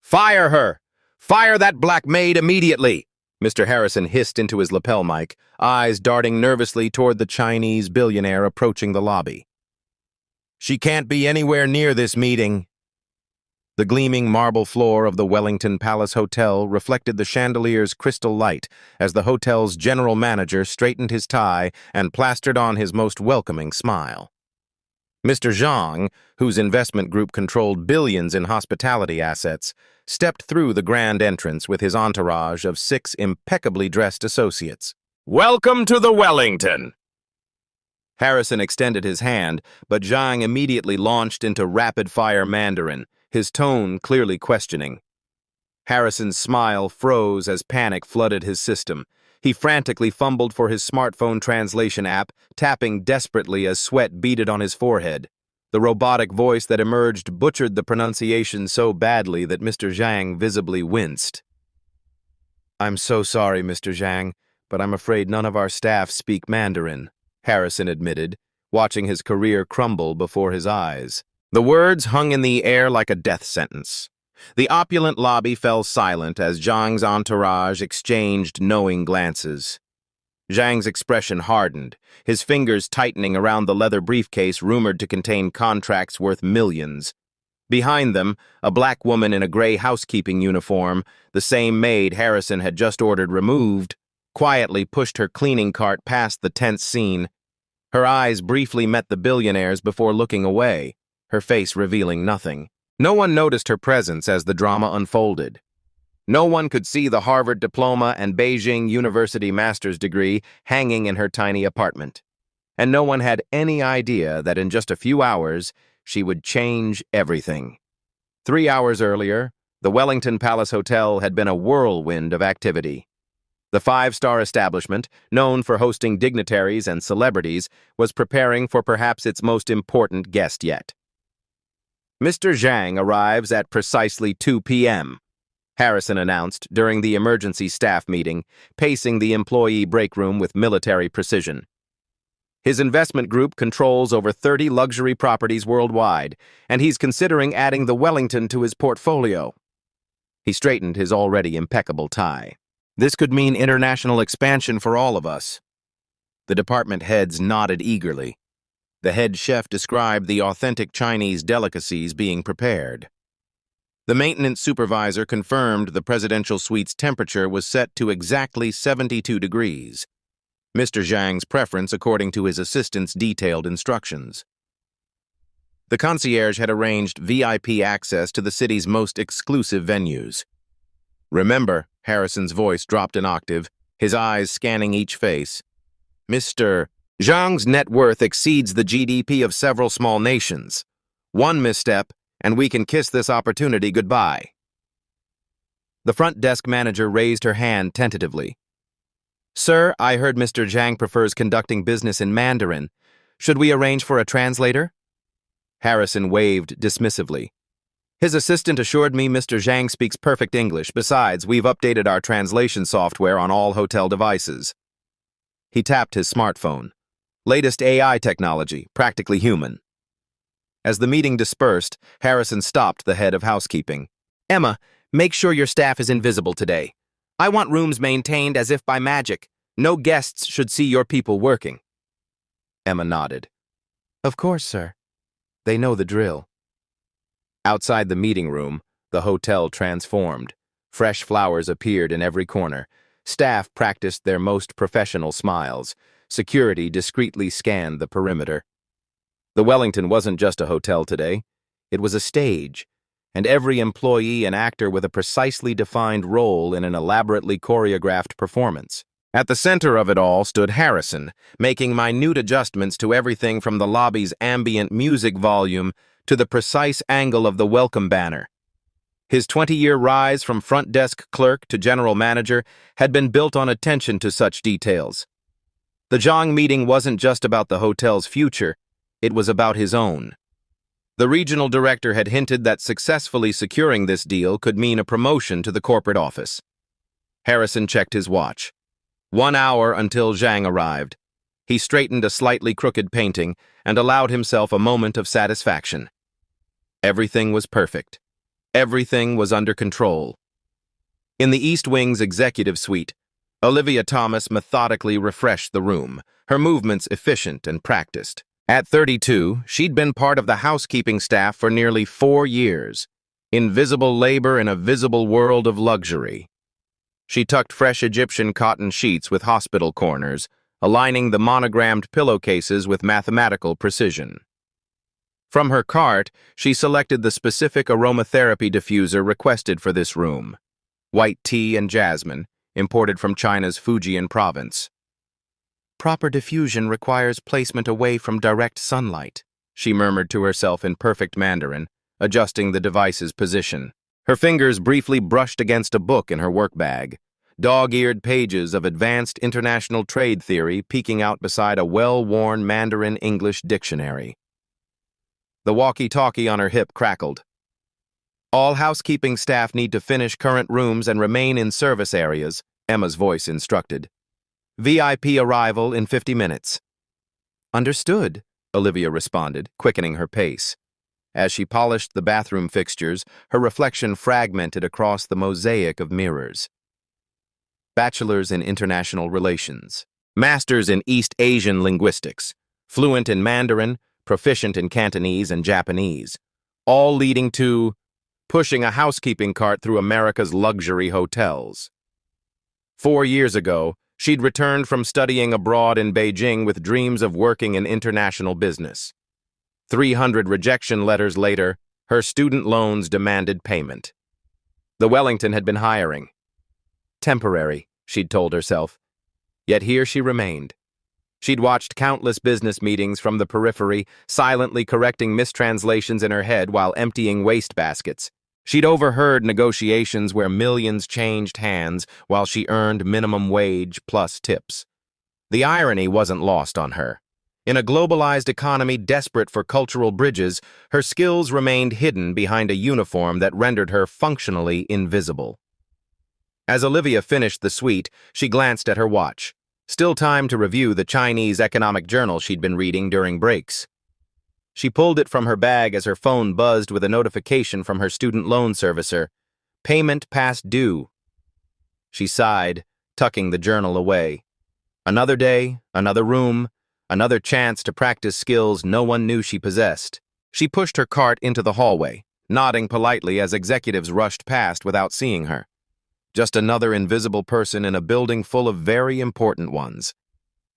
Fire her! Fire that black maid immediately! Mr. Harrison hissed into his lapel mic, eyes darting nervously toward the Chinese billionaire approaching the lobby. She can't be anywhere near this meeting. The gleaming marble floor of the Wellington Palace Hotel reflected the chandelier's crystal light as the hotel's general manager straightened his tie and plastered on his most welcoming smile. Mr. Zhang, whose investment group controlled billions in hospitality assets, stepped through the grand entrance with his entourage of 6 impeccably dressed associates. "Welcome to the Wellington!" Harrison extended his hand, but Zhang immediately launched into rapid-fire Mandarin, his tone clearly questioning. Harrison's smile froze as panic flooded his system. He frantically fumbled for his smartphone translation app, tapping desperately as sweat beaded on his forehead. The robotic voice that emerged butchered the pronunciation so badly that Mr. Zhang visibly winced. "I'm so sorry, Mr. Zhang, but I'm afraid none of our staff speak Mandarin," Harrison admitted, watching his career crumble before his eyes. The words hung in the air like a death sentence. The opulent lobby fell silent as Zhang's entourage exchanged knowing glances. Zhang's expression hardened, his fingers tightening around the leather briefcase rumored to contain contracts worth millions. Behind them, a black woman in a gray housekeeping uniform, the same maid Harrison had just ordered removed, quietly pushed her cleaning cart past the tense scene. Her eyes briefly met the billionaire's before looking away, her face revealing nothing. No one noticed her presence as the drama unfolded. No one could see the Harvard diploma and Beijing University master's degree hanging in her tiny apartment. And no one had any idea that in just a few hours, she would change everything. 3 hours earlier, the Wellington Palace Hotel had been a whirlwind of activity. The 5-star establishment, known for hosting dignitaries and celebrities, was preparing for perhaps its most important guest yet. "Mr. Zhang arrives at precisely 2 p.m., Harrison announced during the emergency staff meeting, pacing the employee break room with military precision. His investment group controls over 30 luxury properties worldwide, and he's considering adding the Wellington to his portfolio. He straightened his already impeccable tie. "This could mean international expansion for all of us." The department heads nodded eagerly. The head chef described the authentic Chinese delicacies being prepared. The maintenance supervisor confirmed the presidential suite's temperature was set to exactly 72 degrees. Mr. Zhang's preference according to his assistant's detailed instructions. The concierge had arranged VIP access to the city's most exclusive venues. "Remember," Harrison's voice dropped an octave, his eyes scanning each face. "Mr. Zhang's net worth exceeds the GDP of several small nations. One misstep, and we can kiss this opportunity goodbye." The front desk manager raised her hand tentatively. "Sir, I heard Mr. Zhang prefers conducting business in Mandarin. Should we arrange for a translator?" Harrison waved dismissively. "His assistant assured me Mr. Zhang speaks perfect English. Besides, we've updated our translation software on all hotel devices." He tapped his smartphone. Latest AI technology, practically human. As the meeting dispersed, Harrison stopped the head of housekeeping. "Emma, make sure your staff is invisible today. I want rooms maintained as if by magic. No guests should see your people working." Emma nodded. "Of course, sir. They know the drill." Outside the meeting room, the hotel transformed. Fresh flowers appeared in every corner. Staff practiced their most professional smiles. Security discreetly scanned the perimeter. The Wellington wasn't just a hotel today. It was a stage, and every employee and actor with a precisely defined role in an elaborately choreographed performance. At the center of it all stood Harrison, making minute adjustments to everything from the lobby's ambient music volume to the precise angle of the welcome banner. His 20-year rise from front desk clerk to general manager had been built on attention to such details. The Zhang meeting wasn't just about the hotel's future, it was about his own. The regional director had hinted that successfully securing this deal could mean a promotion to the corporate office. Harrison checked his watch. 1 hour until Zhang arrived. He straightened a slightly crooked painting and allowed himself a moment of satisfaction. Everything was perfect. Everything was under control. In the East Wing's executive suite, Olivia Thomas methodically refreshed the room, her movements efficient and practiced. At 32, she'd been part of the housekeeping staff for nearly 4 years. Invisible labor in a visible world of luxury. She tucked fresh Egyptian cotton sheets with hospital corners, aligning the monogrammed pillowcases with mathematical precision. From her cart, she selected the specific aromatherapy diffuser requested for this room. White tea and jasmine, imported from China's Fujian province. Proper diffusion requires placement away from direct sunlight, she murmured to herself in perfect Mandarin, adjusting the device's position. Her fingers briefly brushed against a book in her work bag, dog-eared pages of advanced international trade theory peeking out beside a well-worn Mandarin-English dictionary. The walkie-talkie on her hip crackled. All housekeeping staff need to finish current rooms and remain in service areas, Emma's voice instructed. VIP arrival in 50 minutes. Understood, Olivia responded, quickening her pace. As she polished the bathroom fixtures, her reflection fragmented across the mosaic of mirrors. Bachelor's in International Relations. Master's in East Asian Linguistics. Fluent in Mandarin, proficient in Cantonese and Japanese. All leading to pushing a housekeeping cart through America's luxury hotels. 4 years ago, she'd returned from studying abroad in Beijing with dreams of working in international business. 300 rejection letters later, her student loans demanded payment. The Wellington had been hiring. Temporary, she'd told herself. Yet here she remained. She'd watched countless business meetings from the periphery, silently correcting mistranslations in her head while emptying wastebaskets. She'd overheard negotiations where millions changed hands while she earned minimum wage plus tips. The irony wasn't lost on her. In a globalized economy desperate for cultural bridges, her skills remained hidden behind a uniform that rendered her functionally invisible. As Olivia finished the suite, she glanced at her watch. Still time to review the Chinese economic journal she'd been reading during breaks. She pulled it from her bag as her phone buzzed with a notification from her student loan servicer. Payment past due. She sighed, tucking the journal away. Another day, another room, another chance to practice skills no one knew she possessed. She pushed her cart into the hallway, nodding politely as executives rushed past without seeing her. Just another invisible person in a building full of very important ones.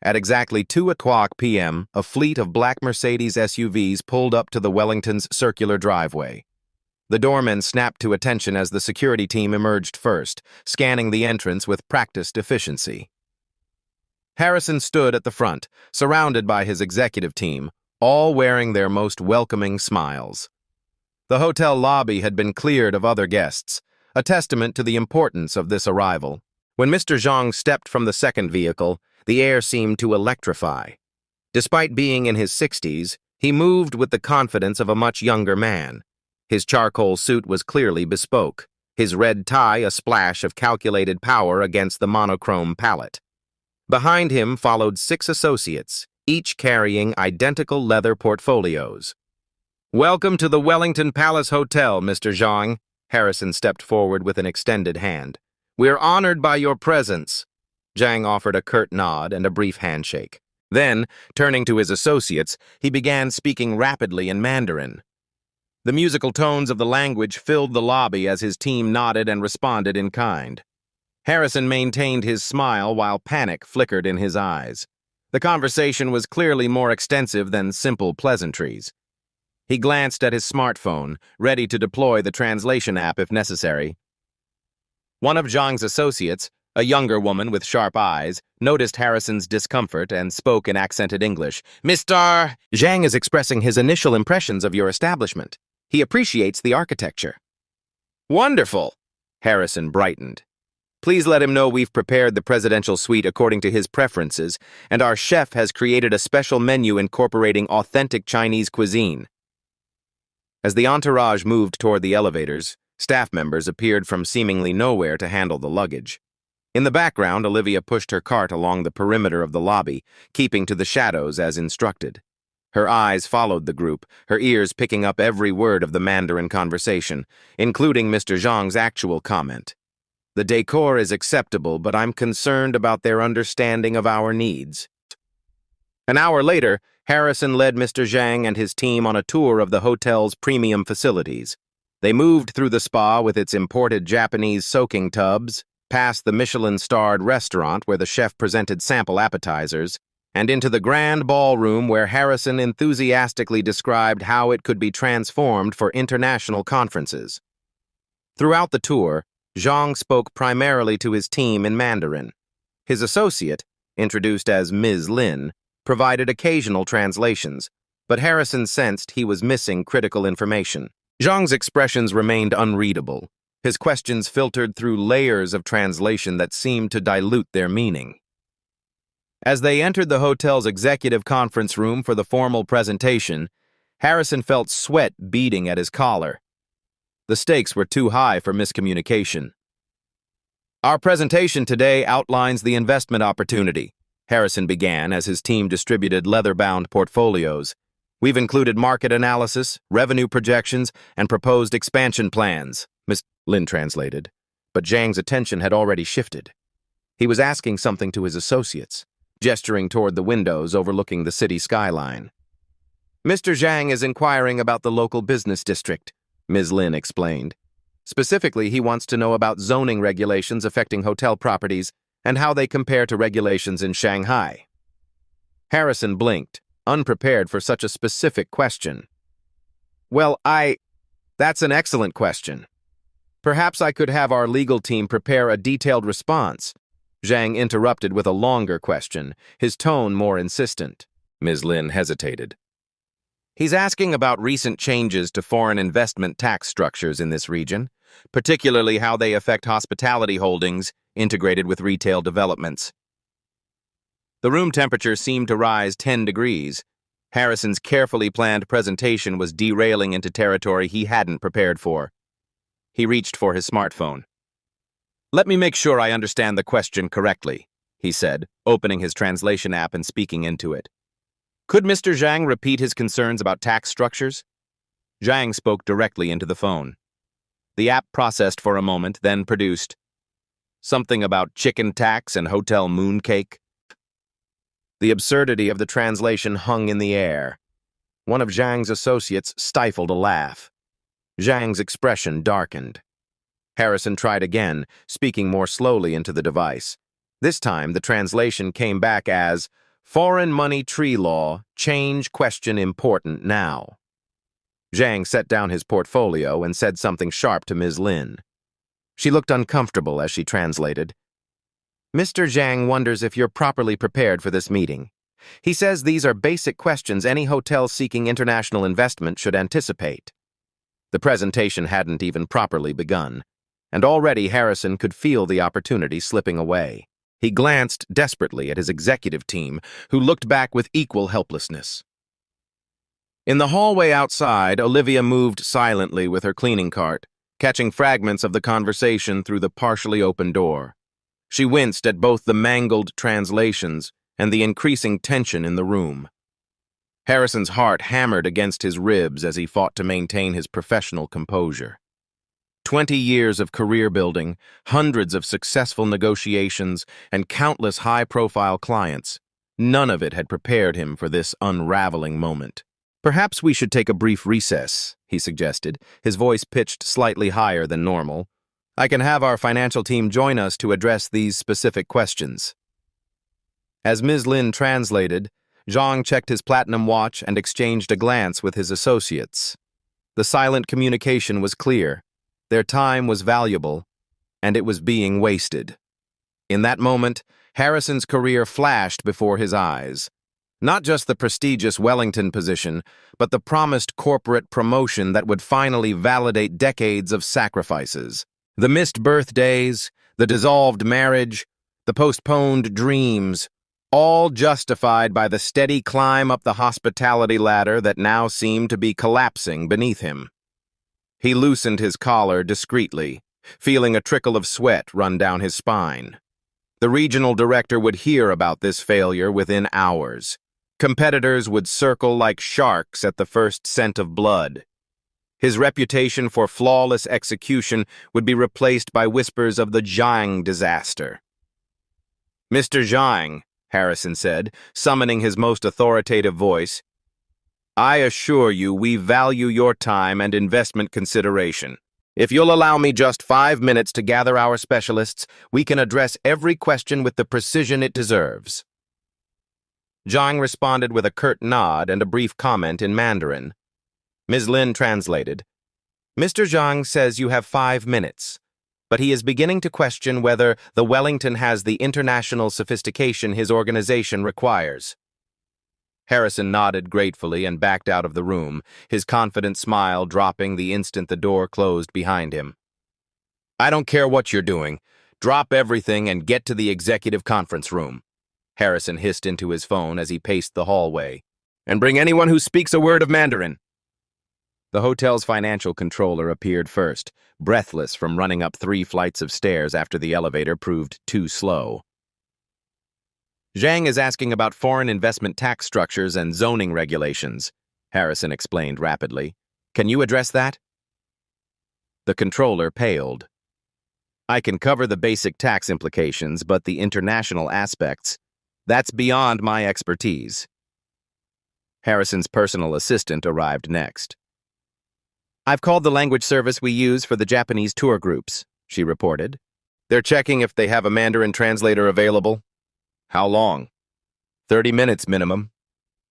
At exactly 2:00 p.m., a fleet of black Mercedes SUVs pulled up to the Wellington's circular driveway. The doorman snapped to attention as the security team emerged first, scanning the entrance with practiced efficiency. Harrison stood at the front, surrounded by his executive team, all wearing their most welcoming smiles. The hotel lobby had been cleared of other guests, a testament to the importance of this arrival. When Mr. Zhang stepped from the second vehicle, the air seemed to electrify. Despite being in his 60s, he moved with the confidence of a much younger man. His charcoal suit was clearly bespoke, his red tie a splash of calculated power against the monochrome palette. Behind him followed 6 associates, each carrying identical leather portfolios. "Welcome to the Wellington Palace Hotel, Mr. Zhang." Harrison stepped forward with an extended hand. "We're honored by your presence." Zhang offered a curt nod and a brief handshake. Then, turning to his associates, he began speaking rapidly in Mandarin. The musical tones of the language filled the lobby as his team nodded and responded in kind. Harrison maintained his smile while panic flickered in his eyes. The conversation was clearly more extensive than simple pleasantries. He glanced at his smartphone, ready to deploy the translation app if necessary. One of Zhang's associates, a younger woman with sharp eyes, noticed Harrison's discomfort and spoke in accented English. "Mr. Zhang is expressing his initial impressions of your establishment. He appreciates the architecture." "Wonderful!" Harrison brightened. "Please let him know we've prepared the presidential suite according to his preferences, and our chef has created a special menu incorporating authentic Chinese cuisine." As the entourage moved toward the elevators, staff members appeared from seemingly nowhere to handle the luggage. In the background, Olivia pushed her cart along the perimeter of the lobby, keeping to the shadows as instructed. Her eyes followed the group, her ears picking up every word of the Mandarin conversation, including Mr. Zhang's actual comment. The decor is acceptable, but I'm concerned about their understanding of our needs. An hour later, Harrison led Mr. Zhang and his team on a tour of the hotel's premium facilities. They moved through the spa with its imported Japanese soaking tubs, past the Michelin-starred restaurant where the chef presented sample appetizers, and into the grand ballroom where Harrison enthusiastically described how it could be transformed for international conferences. Throughout the tour, Zhang spoke primarily to his team in Mandarin. His associate, introduced as Ms. Lin, provided occasional translations, but Harrison sensed he was missing critical information. Zhang's expressions remained unreadable. His questions filtered through layers of translation that seemed to dilute their meaning. As they entered the hotel's executive conference room for the formal presentation, Harrison felt sweat beading at his collar. The stakes were too high for miscommunication. Our presentation today outlines the investment opportunity, Harrison began as his team distributed leather-bound portfolios. We've included market analysis, revenue projections, and proposed expansion plans, Ms. Lin translated. But Zhang's attention had already shifted. He was asking something to his associates, gesturing toward the windows overlooking the city skyline. Mr. Zhang is inquiring about the local business district, Ms. Lin explained. Specifically, he wants to know about zoning regulations affecting hotel properties and how they compare to regulations in Shanghai. Harrison blinked, unprepared for such a specific question. Well, that's an excellent question. Perhaps I could have our legal team prepare a detailed response. Zhang interrupted with a longer question, his tone more insistent. Ms. Lin hesitated. He's asking about recent changes to foreign investment tax structures in this region, particularly how they affect hospitality holdings integrated with retail developments. The room temperature seemed to rise 10 degrees. Harrison's carefully planned presentation was derailing into territory he hadn't prepared for. He reached for his smartphone. Let me make sure I understand the question correctly, he said, opening his translation app and speaking into it. Could Mr. Zhang repeat his concerns about tax structures? Zhang spoke directly into the phone. The app processed for a moment, then produced something about chicken tax and hotel mooncake. The absurdity of the translation hung in the air. One of Zhang's associates stifled a laugh. Zhang's expression darkened. Harrison tried again, speaking more slowly into the device. This time, the translation came back as, Foreign money tree law, change question important now. Zhang set down his portfolio and said something sharp to Ms. Lin. She looked uncomfortable as she translated. Mr. Zhang wonders if you're properly prepared for this meeting. He says these are basic questions any hotel seeking international investment should anticipate. The presentation hadn't even properly begun, and already Harrison could feel the opportunity slipping away. He glanced desperately at his executive team, who looked back with equal helplessness. In the hallway outside, Olivia moved silently with her cleaning cart, catching fragments of the conversation through the partially open door. She winced at both the mangled translations and the increasing tension in the room. Harrison's heart hammered against his ribs as he fought to maintain his professional composure. 20 years of career building, hundreds of successful negotiations, and countless high-profile clients. None of it had prepared him for this unraveling moment. Perhaps we should take a brief recess, he suggested, his voice pitched slightly higher than normal. I can have our financial team join us to address these specific questions. As Ms. Lin translated, Zhang checked his platinum watch and exchanged a glance with his associates. The silent communication was clear. Their time was valuable, and it was being wasted. In that moment, Harrison's career flashed before his eyes. Not just the prestigious Wellington position, but the promised corporate promotion that would finally validate decades of sacrifices. The missed birthdays, the dissolved marriage, the postponed dreams, all justified by the steady climb up the hospitality ladder that now seemed to be collapsing beneath him. He loosened his collar discreetly, feeling a trickle of sweat run down his spine. The regional director would hear about this failure within hours. Competitors would circle like sharks at the first scent of blood. His reputation for flawless execution would be replaced by whispers of the Zhang disaster. "Mr. Zhang," Harrison said, summoning his most authoritative voice, "I assure you we value your time and investment consideration. If you'll allow me just 5 minutes to gather our specialists, we can address every question with the precision it deserves." Zhang responded with a curt nod and a brief comment in Mandarin. Ms. Lin translated. "Mr. Zhang says you have 5 minutes, but he is beginning to question whether the Wellington has the international sophistication his organization requires." Harrison nodded gratefully and backed out of the room, his confident smile dropping the instant the door closed behind him. "I don't care what you're doing. Drop everything and get to the executive conference room," Harrison hissed into his phone as he paced the hallway. "And bring anyone who speaks a word of Mandarin." The hotel's financial controller appeared first, breathless from running up 3 flights of stairs after the elevator proved too slow. "Zhang is asking about foreign investment tax structures and zoning regulations," Harrison explained rapidly. "Can you address that?" The controller paled. "I can cover the basic tax implications, but the international aspects, that's beyond my expertise." Harrison's personal assistant arrived next. "I've called the language service we use for the Japanese tour groups," she reported. "They're checking if they have a Mandarin translator available." "How long?" 30 minutes minimum."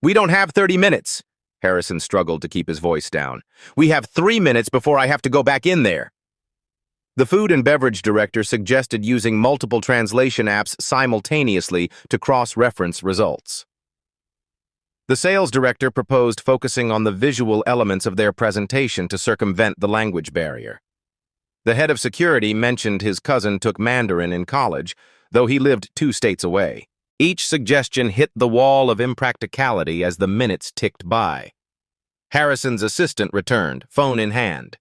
"We don't have 30 minutes. Harrison struggled to keep his voice down. "We have 3 minutes before I have to go back in there." The food and beverage director suggested using multiple translation apps simultaneously to cross-reference results. The sales director proposed focusing on the visual elements of their presentation to circumvent the language barrier. The head of security mentioned his cousin took Mandarin in college, though he lived 2 states away. Each suggestion hit the wall of impracticality as the minutes ticked by. Harrison's assistant returned, phone in hand.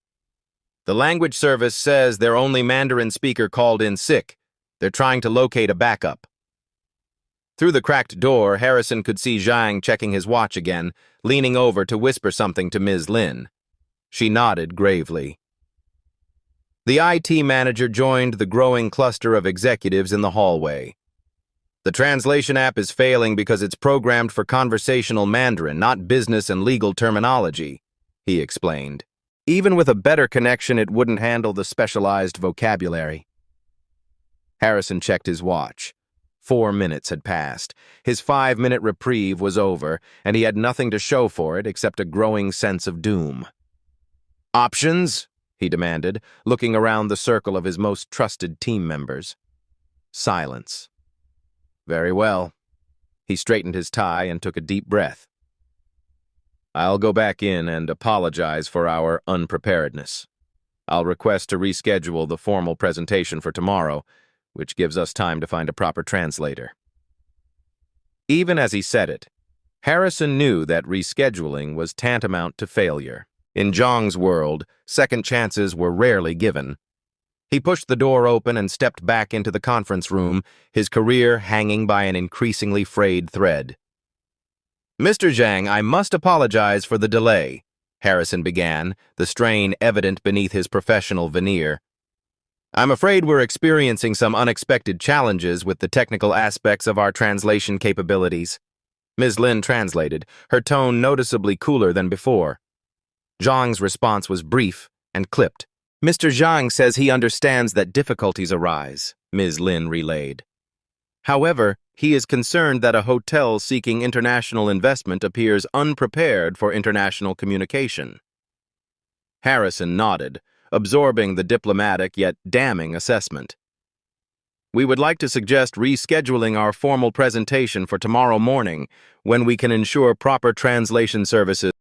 "The language service says their only Mandarin speaker called in sick. They're trying to locate a backup." Through the cracked door, Harrison could see Zhang checking his watch again, leaning over to whisper something to Ms. Lin. She nodded gravely. The IT manager joined the growing cluster of executives in the hallway. "The translation app is failing because it's programmed for conversational Mandarin, not business and legal terminology," he explained. "Even with a better connection, it wouldn't handle the specialized vocabulary." Harrison checked his watch. 4 minutes had passed. His 5-minute reprieve was over, and he had nothing to show for it except a growing sense of doom. "Options?" he demanded, looking around the circle of his most trusted team members. Silence. "Very well." He straightened his tie and took a deep breath. "I'll go back in and apologize for our unpreparedness. I'll request to reschedule the formal presentation for tomorrow, which gives us time to find a proper translator." Even as he said it, Harrison knew that rescheduling was tantamount to failure. In Zhang's world, second chances were rarely given. He pushed the door open and stepped back into the conference room, his career hanging by an increasingly frayed thread. "Mr. Zhang, I must apologize for the delay," Harrison began, the strain evident beneath his professional veneer. "I'm afraid we're experiencing some unexpected challenges with the technical aspects of our translation capabilities." Ms. Lin translated, her tone noticeably cooler than before. Zhang's response was brief and clipped. "Mr. Zhang says he understands that difficulties arise," Ms. Lin relayed. "However, he is concerned that a hotel seeking international investment appears unprepared for international communication." Harrison nodded, absorbing the diplomatic yet damning assessment. "We would like to suggest rescheduling our formal presentation for tomorrow morning, when we can ensure proper translation services."